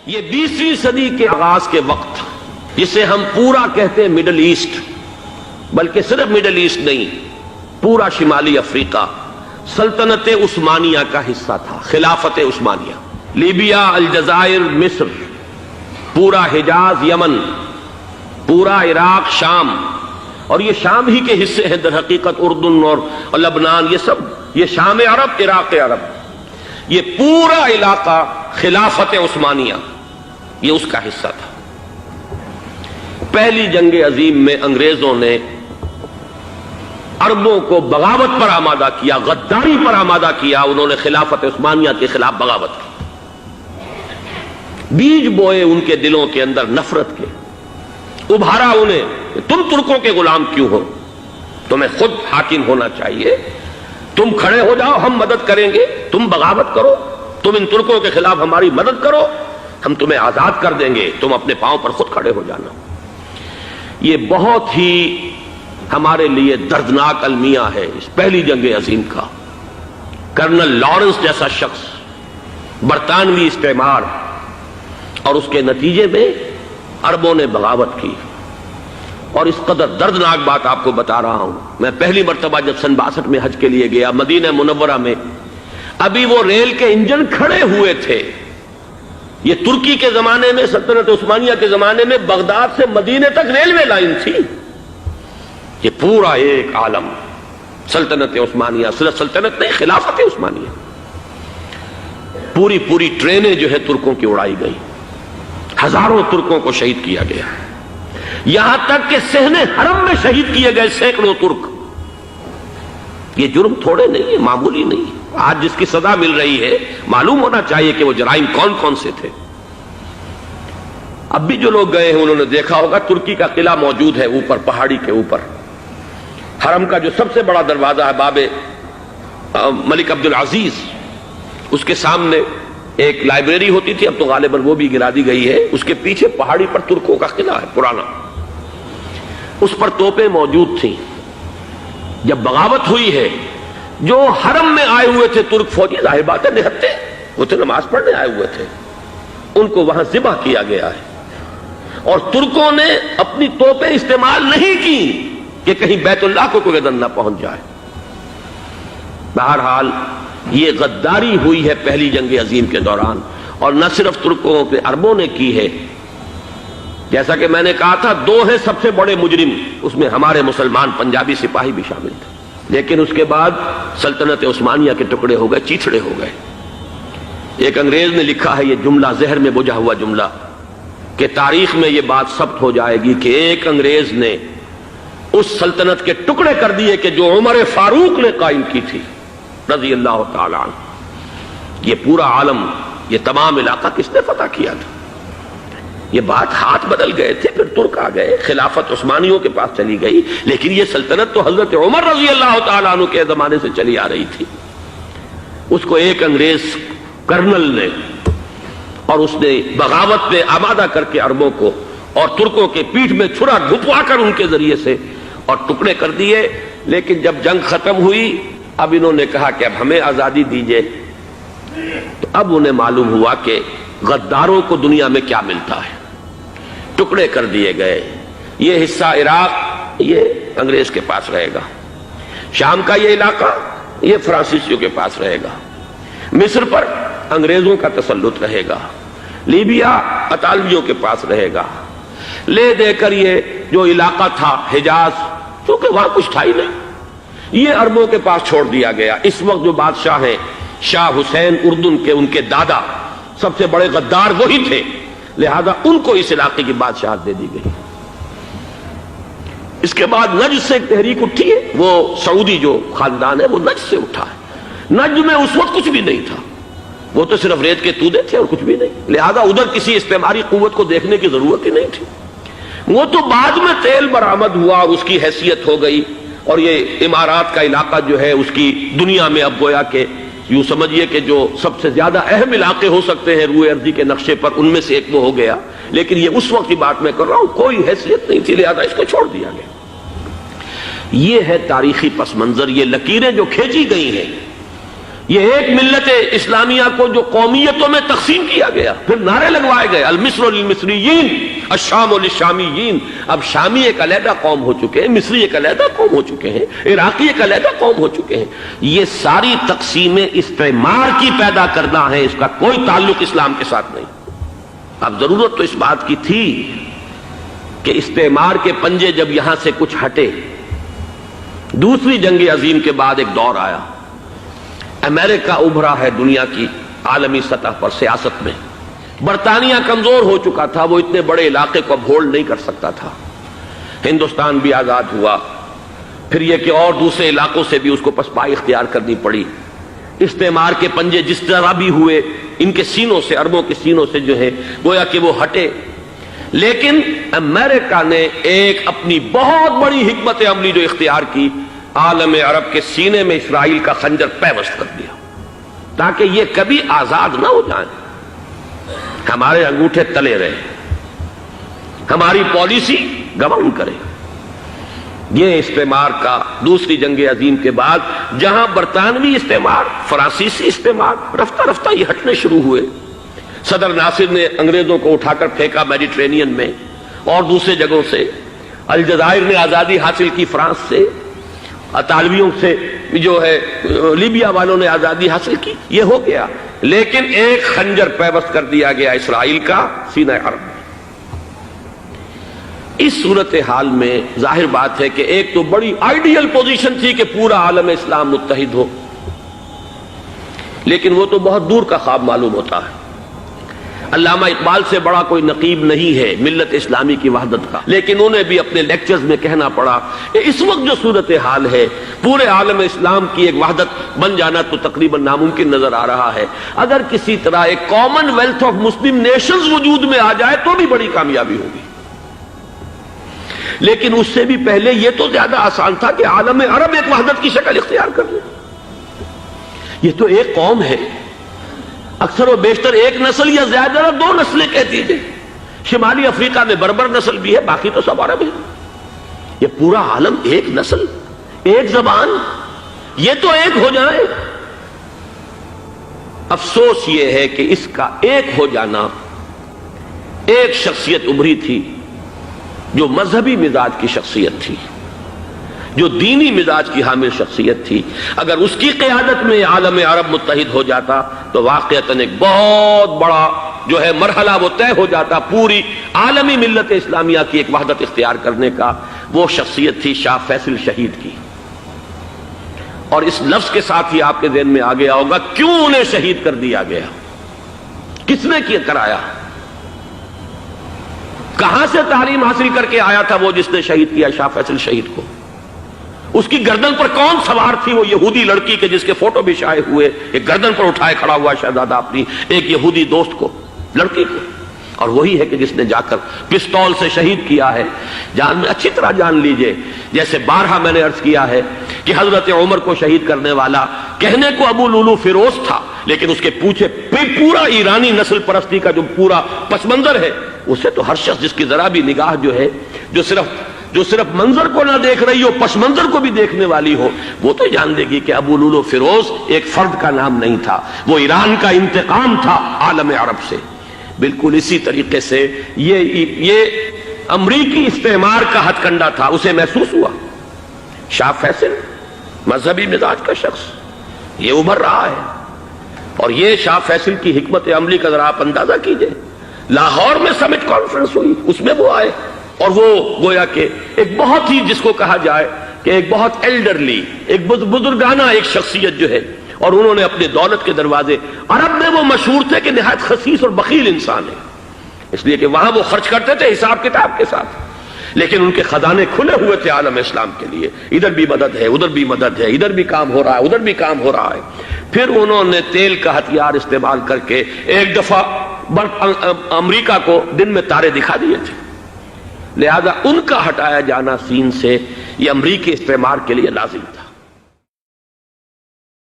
یہ 20ویں صدی کے آغاز کے وقت جسے ہم پورا کہتے ہیں مڈل ایسٹ، بلکہ صرف مڈل ایسٹ نہیں، پورا شمالی افریقہ سلطنت عثمانیہ کا حصہ تھا، خلافت عثمانیہ۔ لیبیا، الجزائر، مصر، پورا حجاز، یمن، پورا عراق، شام، اور یہ شام ہی کے حصے ہیں در حقیقت، اردن اور لبنان، یہ سب یہ شام عرب، عراق عرب، یہ پورا علاقہ خلافت عثمانیہ یہ اس کا حصہ تھا۔ پہلی جنگ عظیم میں انگریزوں نے عربوں کو بغاوت پر آمادہ کیا، غداری پر آمادہ کیا، انہوں نے خلافت عثمانیہ کے خلاف بغاوت کی، بیج بوئے ان کے دلوں کے اندر نفرت کے، ابھارا انہیں، تم ترکوں کے غلام کیوں ہو، تمہیں خود حاکم ہونا چاہیے، تم کھڑے ہو جاؤ، ہم مدد کریں گے، تم بغاوت کرو، تم ان ترکوں کے خلاف ہماری مدد کرو، ہم تمہیں آزاد کر دیں گے، تم اپنے پاؤں پر خود کھڑے ہو جانا۔ یہ بہت ہی ہمارے لیے دردناک المیہ ہے اس پہلی جنگ عظیم کا۔ کرنل لارنس جیسا شخص، برطانوی استعمار، اور اس کے نتیجے میں عربوں نے بغاوت کی۔ اور اس قدر دردناک بات آپ کو بتا رہا ہوں، میں پہلی مرتبہ جب سن 62 میں حج کے لیے گیا مدینہ منورہ میں، ابھی وہ ریل کے انجن کھڑے ہوئے تھے۔ یہ ترکی کے زمانے میں، سلطنت عثمانیہ کے زمانے میں بغداد سے مدینے تک ریلوے لائن تھی۔ یہ پورا ایک عالم سلطنت عثمانیہ، صرف سلطنت نہیں، خلافت عثمانیہ، پوری ٹرینیں جو ہے ترکوں کی اڑائی گئی، ہزاروں ترکوں کو شہید کیا گیا، یہاں تک کہ صحن حرم میں شہید کیے گئے سینکڑوں ترک۔ یہ جرم تھوڑے نہیں ہے، معمولی نہیں ہے۔ آج جس کی سزا مل رہی ہے، معلوم ہونا چاہیے کہ وہ جرائم کون کون سے تھے۔ اب بھی جو لوگ گئے ہیں انہوں نے دیکھا ہوگا، ترکی کا قلعہ موجود ہے اوپر پہاڑی کے اوپر، حرم کا جو سب سے بڑا دروازہ ہے باب ملک عبدالعزیز، اس کے سامنے ایک لائبریری ہوتی تھی، اب تو غالباً وہ بھی گرا دی گئی ہے، اس کے پیچھے پہاڑی پر ترکوں کا قلعہ ہے پرانا، اس پر توپیں موجود تھیں۔ جب بغاوت ہوئی ہے، جو حرم میں آئے ہوئے تھے ترک فوجی، ظاہر بات ہے نہتے، وہ تو نماز پڑھنے آئے ہوئے تھے، ان کو وہاں ذبح کیا گیا ہے، اور ترکوں نے اپنی توپیں استعمال نہیں کی کہ کہیں بیت اللہ کو کوئی اذن نہ پہنچ جائے۔ بہرحال یہ غداری ہوئی ہے پہلی جنگ عظیم کے دوران، اور نہ صرف ترکوں کے، عربوں نے کی ہے۔ جیسا کہ میں نے کہا تھا، دو ہیں سب سے بڑے مجرم، اس میں ہمارے مسلمان پنجابی سپاہی بھی شامل تھے، لیکن اس کے بعد سلطنت عثمانیہ کے ٹکڑے ہو گئے، چیچڑے ہو گئے۔ ایک انگریز نے لکھا ہے یہ جملہ، زہر میں بجھا ہوا جملہ، کہ تاریخ میں یہ بات ثبت ہو جائے گی کہ ایک انگریز نے اس سلطنت کے ٹکڑے کر دیے کہ جو عمر فاروق نے قائم کی تھی رضی اللہ تعالی عنہ۔ یہ پورا عالم، یہ تمام علاقہ کس نے فتح کیا تھا؟ یہ بات ہاتھ بدل گئے تھے، پھر ترک آ گئے، خلافت عثمانیوں کے پاس چلی گئی، لیکن یہ سلطنت تو حضرت عمر رضی اللہ تعالیٰ عنہ کے زمانے سے چلی آ رہی تھی۔ اس کو ایک انگریز کرنل نے، اور اس نے بغاوت پہ آمادہ کر کے عربوں کو اور ترکوں کے پیٹھ میں چھرا گھپوا کر ان کے ذریعے سے اور ٹکڑے کر دیے۔ لیکن جب جنگ ختم ہوئی، اب انہوں نے کہا کہ اب ہمیں آزادی دیجیے، تو اب انہیں معلوم ہوا کہ غداروں کو دنیا میں کیا ملتا ہے، ٹکڑے کر دیے گئے۔ یہ حصہ عراق یہ انگریز کے پاس رہے گا، شام کا یہ علاقہ یہ فرانسیسیوں کے پاس رہے گا، مصر پر انگریزوں کا تسلط رہے گا، لیبیا اطالویوں کے پاس رہے گا، لے دے کر یہ جو علاقہ تھا حجاز، کیونکہ وہاں کچھ تھا ہی نہیں، یہ عربوں کے پاس چھوڑ دیا گیا۔ اس وقت جو بادشاہ ہیں شاہ حسین اردن کے، ان کے دادا سب سے بڑے غدار وہی تھے، لہذا ان کو اس علاقے کی بادشاہت دے دی گئی۔ اس کے بعد نجد سے ایک تحریک اٹھی ہے، وہ سعودی جو خاندان ہے وہ نجد سے اٹھا ہے۔ نجد میں اس وقت کچھ بھی نہیں تھا، وہ تو صرف ریت کے تودے تھے اور کچھ بھی نہیں، لہذا ادھر کسی استعماری قوت کو دیکھنے کی ضرورت ہی نہیں تھی۔ وہ تو بعد میں تیل برآمد ہوا اور اس کی حیثیت ہو گئی، اور یہ امارات کا علاقہ جو ہے اس کی دنیا میں اب گویا کہ یوں سمجھیے کہ جو سب سے زیادہ اہم علاقے ہو سکتے ہیں روئے ارضی کے نقشے پر، ان میں سے ایک وہ ہو گیا، لیکن یہ اس وقت کی بات میں کر رہا ہوں، کوئی حیثیت نہیں تھی، لہذا اس کو چھوڑ دیا گیا۔ یہ ہے تاریخی پس منظر، یہ لکیریں جو کھینچی گئی ہیں، یہ ایک ملت اسلامیہ کو جو قومیتوں میں تقسیم کیا گیا، پھر نعرے لگوائے گئے المصر للمصریین الشام للشامیین، اب شامی ایک علیحدہ قوم ہو چکے ہیں، مصری ایک علیحدہ قوم ہو چکے ہیں، عراقی ایک علیحدہ قوم ہو چکے ہیں۔ یہ ساری تقسیمیں استعمار کی پیدا کرنا ہے، اس کا کوئی تعلق اسلام کے ساتھ نہیں۔ اب ضرورت تو اس بات کی تھی کہ استعمار کے پنجے جب یہاں سے کچھ ہٹے، دوسری جنگ عظیم کے بعد ایک دور آیا، امریکہ ابھرا ہے دنیا کی عالمی سطح پر سیاست میں، برطانیہ کمزور ہو چکا تھا، وہ اتنے بڑے علاقے کو اب ہولڈ نہیں کر سکتا تھا، ہندوستان بھی آزاد ہوا، پھر یہ کہ اور دوسرے علاقوں سے بھی اس کو پسپائی اختیار کرنی پڑی۔ استعمار کے پنجے جس طرح بھی ہوئے، ان کے سینوں سے، عربوں کے سینوں سے جو ہے گویا کہ وہ ہٹے، لیکن امریکہ نے ایک اپنی بہت بڑی حکمت عملی جو اختیار کی، عالم عرب کے سینے میں اسرائیل کا خنجر پیوست کر دیا تاکہ یہ کبھی آزاد نہ ہو جائیں، ہمارے انگوٹھے تلے رہے، ہماری پالیسی گورن کرے۔ یہ استعمار کا دوسری جنگ عظیم کے بعد جہاں برطانوی استعمار، فرانسیسی استعمار رفتہ رفتہ یہ ہٹنے شروع ہوئے، صدر ناصر نے انگریزوں کو اٹھا کر پھینکا میڈیٹرینین میں اور دوسرے جگہوں سے، الجزائر نے آزادی حاصل کی فرانس سے، اطالویوں سے جو ہے لیبیا والوں نے آزادی حاصل کی، یہ ہو گیا، لیکن ایک خنجر پیوست کر دیا گیا اسرائیل کا سینہ عرب میں۔ اس صورتحال میں ظاہر بات ہے کہ ایک تو بڑی آئیڈیل پوزیشن تھی کہ پورا عالم اسلام متحد ہو، لیکن وہ تو بہت دور کا خواب معلوم ہوتا ہے۔ علامہ اقبال سے بڑا کوئی نقیب نہیں ہے ملت اسلامی کی وحدت کا، لیکن انہیں بھی اپنے لیکچرز میں کہنا پڑا کہ اس وقت جو صورتحال ہے، پورے عالم اسلام کی ایک وحدت بن جانا تو تقریباً ناممکن نظر آ رہا ہے۔ اگر کسی طرح ایک common wealth of Muslim nations وجود میں آ جائے تو بھی بڑی کامیابی ہوگی، لیکن اس سے بھی پہلے یہ تو زیادہ آسان تھا کہ عالم عرب ایک وحدت کی شکل اختیار کر لے۔ یہ تو ایک قوم ہے، اکثر و بیشتر ایک نسل یا زیادہ دو نسلیں کہہ دیجیے، شمالی افریقہ میں بربر نسل بھی ہے، باقی تو سب عرب ہیں۔ یہ پورا عالم ایک نسل، ایک زبان، یہ تو ایک ہو جائے۔ افسوس یہ ہے کہ اس کا ایک ہو جانا، ایک شخصیت ابھری تھی جو مذہبی مزاج کی شخصیت تھی، جو دینی مزاج کی حامل شخصیت تھی، اگر اس کی قیادت میں عالم عرب متحد ہو جاتا تو واقعتاً ایک بہت بڑا جو ہے مرحلہ وہ طے ہو جاتا پوری عالمی ملت اسلامیہ کی ایک وحدت اختیار کرنے کا۔ وہ شخصیت تھی شاہ فیصل شہید کی، اور اس لفظ کے ساتھ ہی آپ کے ذہن میں آ گیا ہوگا کیوں انہیں شہید کر دیا گیا، کس نے کیا کرایا، کہاں سے تعلیم حاصل کر کے آیا تھا وہ جس نے شہید کیا شاہ فیصل شہید کو، اس کی گردن پر کون سوار تھی، وہ یہودی لڑکی کے جس کے فوٹو بھی شائع ہوئے، ایک گردن پر اٹھائے کھڑا ہوا شہزادہ اپنی ایک یہودی دوست کو، لڑکی کو، اور وہی ہے کہ جس نے جا کر پستول سے شہید کیا ہے۔ جان میں اچھی طرح جان لیجئے، جیسے بارہا میں نے عرض کیا ہے کہ حضرت عمر کو شہید کرنے والا کہنے کو ابو لولو فیروز تھا، لیکن اس کے پیچھے پورا ایرانی نسل پرستی کا جو پورا پس منظر ہے، اسے تو ہر شخص جس کی ذرا بھی نگاہ جو ہے جو صرف منظر کو نہ دیکھ رہی ہو، پس منظر کو بھی دیکھنے والی ہو، وہ تو جان دے گی کہ ابو لولو فیروز ایک فرد کا نام نہیں تھا، وہ ایران کا انتقام تھا عالم عرب سے۔ بالکل اسی طریقے سے یہ امریکی استعمار کا ہتھ کنڈا تھا، اسے محسوس ہوا۔ شاہ فیصل مذہبی مزاج کا شخص یہ ابھر رہا ہے، اور یہ شاہ فیصل کی حکمت عملی کا ذرا آپ اندازہ کیجئے۔ لاہور میں سمٹ کانفرنس ہوئی، اس میں وہ آئے، اور وہ گویا کہ ایک بہت ہی جس کو کہا جائے کہ ایک بہت ایلڈرلی، ایک بزرگانہ ایک شخصیت جو ہے، اور انہوں نے اپنے دولت کے دروازے، عرب میں وہ مشہور تھے کہ نہایت خسیس اور بخیل انسان ہے، اس لیے کہ وہاں وہ خرچ کرتے تھے حساب کتاب کے ساتھ، لیکن ان کے خزانے کھلے ہوئے تھے عالم اسلام کے لیے، ادھر بھی مدد ہے، ادھر بھی مدد ہے، ادھر بھی کام ہو رہا ہے، ادھر بھی کام ہو رہا ہے۔ پھر انہوں نے تیل کا ہتھیار استعمال کر کے ایک دفعہ امریکہ کو دن میں تارے دکھا دیے تھے، لہذا ان کا ہٹایا جانا سین سے یہ امریکی استعمار کے لیے لازم تھا۔